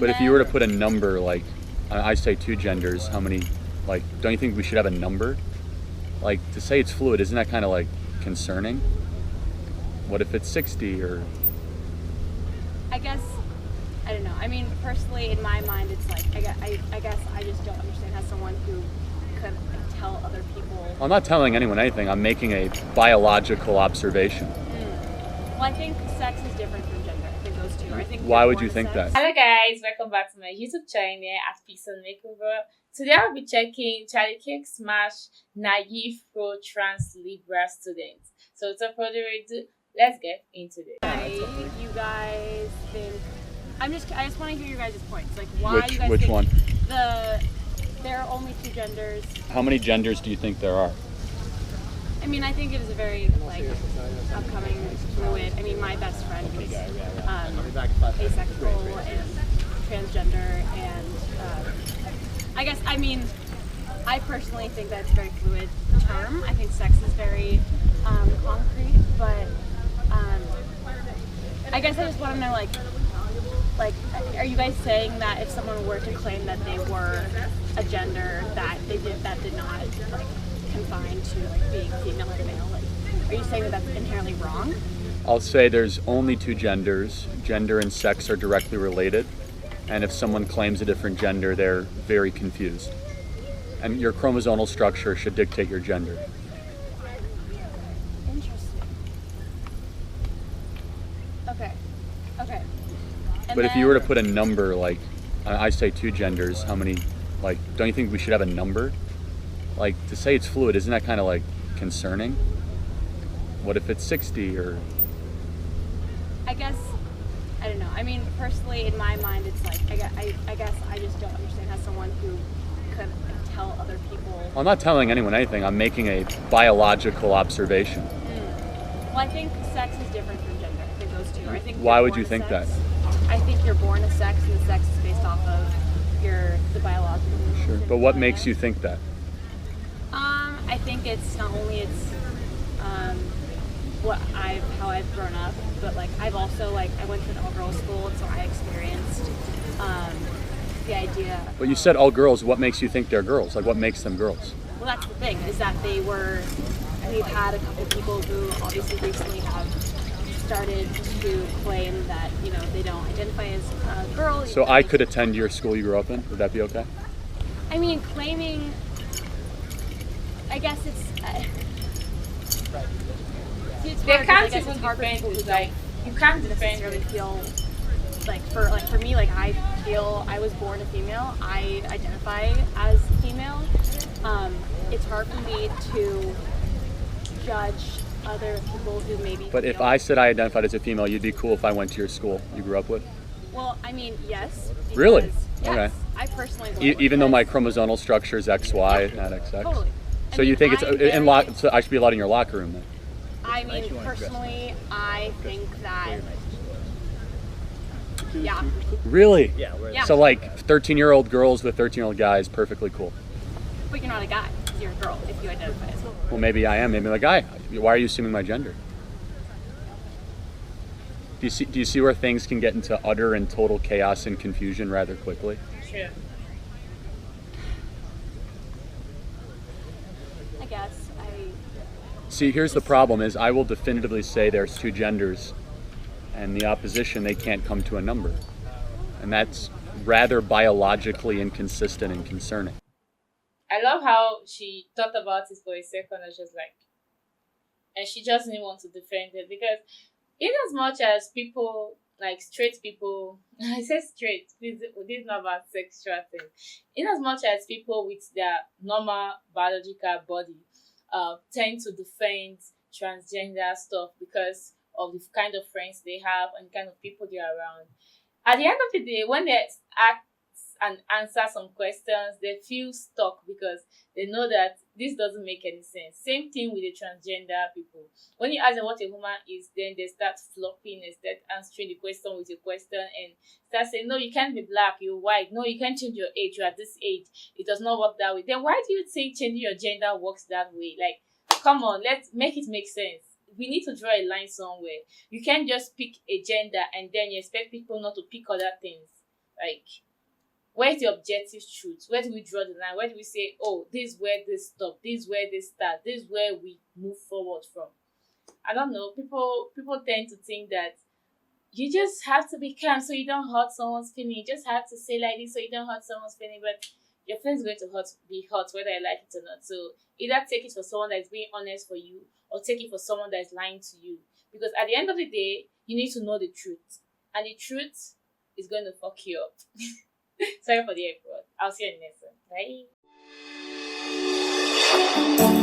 But if you were to put a number, like, I say two genders, how many, like, don't you think we should have a number? Like, to say it's fluid, isn't that kind of, like, concerning? What if it's 60 or... I guess, I don't know. I mean, personally, in my mind, it's like, I guess I just don't understand how someone who could tell other people... I'm not telling anyone anything. I'm making a biological observation. Well, I think sex is different from gender. I think those two. I think. Why would you think that? Hello guys, welcome back to my YouTube channel at Pixel Makeover. Today I'll be checking Charlie Kirk smash naive pro trans Libra students. So without further ado, let's get into this. Why you guys think? I just want to hear your guys' points. Like, why you guys which think one? There are only two genders. How many genders do you think there are? I mean, I think it is a very upcoming fluid. I mean, my best friend is asexual and transgender, and I personally think that's a very fluid term. I think sex is very concrete, but I guess I just want to know, like, are you guys saying that if someone were to claim that they were a gender that did not like confined to like being female or male, like, are you saying that that's inherently wrong? I'll say there's only two genders. Gender and sex are directly related, and if someone claims a different gender, they're very confused. And your chromosomal structure should dictate your gender. Interesting. Okay. But if you were to put a number, like, I say two genders, how many, like, don't you think we should have a number? Like, to say it's fluid, isn't that kind of, like, concerning? What if it's 60 or... I guess, I don't know. I mean, personally, in my mind, it's like, I guess I just don't understand how someone who could tell other people... I'm not telling anyone anything. I'm making a biological observation. Well, I think sex is different from gender. I think those two. I think. Why would you think that? I think you're born a sex, and the sex is based off of the biological. Sure. But what makes you think that? I think it's not only how I've grown up, but like I've also I went to an all-girls school, and so I experienced the idea. But you said all girls. What makes you think they're girls? Like, what makes them girls? Well, that's the thing, is that we've had a couple people who obviously recently have started to claim that, you know, they don't identify as a girl. So I could attend your school you grew up in? Would that be okay? I mean, claiming, I guess it's They can't even defend it, like, you can't defend necessarily it. feel for me, like, I feel I was born a female. I identify as female. It's hard for me to judge other people who maybe... But if I said I identified as a female, you'd be cool if I went to your school you grew up with? Well, I mean, yes. Because, Really? Yes, Okay. I personally... Even though my chromosomal structure is XY, not XX? Totally. So you think it's so I should be allowed in your locker room then? I mean, personally, I think that... Yeah. Really? Yeah. So like 13-year-old girls with 13-year-old guys, perfectly cool. But you're not a guy. You're a girl if you identify as a girl. Well, maybe I am. Maybe I'm a guy. Why are you assuming my gender? Do you see where things can get into utter and total chaos and confusion rather quickly? Sure. I guess. See, here's the problem is I will definitively say there's two genders, and the opposition, they can't come to a number. And that's rather biologically inconsistent and concerning. I love how she thought about it for a second and just like, and she just didn't want to defend it, because in as much as people, like straight people, I say straight, this is not about sexual thing. In as much as people with their normal biological body tend to defend transgender stuff because of the kind of friends they have and the kind of people they are around, at the end of the day, when they act and answer some questions, they feel stuck because they know that this doesn't make any sense. Same thing with the transgender people. When you ask them what a woman is, then they start flopping and start answering the question with a question and start saying, no, you can't be black, you're white. No, you can't change your age, you're at this age. It does not work that way. Then why do you think changing your gender works that way? Like, come on, let's make it make sense. We need to draw a line somewhere. You can't just pick a gender and then you expect people not to pick other things. Like, where's the objective truth? Where do we draw the line? Where do we say, oh, this is where this stop, this is where this start, this is where we move forward from? I don't know. People tend to think that you just have to be calm so you don't hurt someone's feeling. You just have to say like this so you don't hurt someone's feeling. But your feelings going to be hurt whether you like it or not. So either take it for someone that is being honest for you, or take it for someone that is lying to you. Because at the end of the day, you need to know the truth, and the truth is going to fuck you up. Sorry for the effort. I'll see you in the next one. Bye.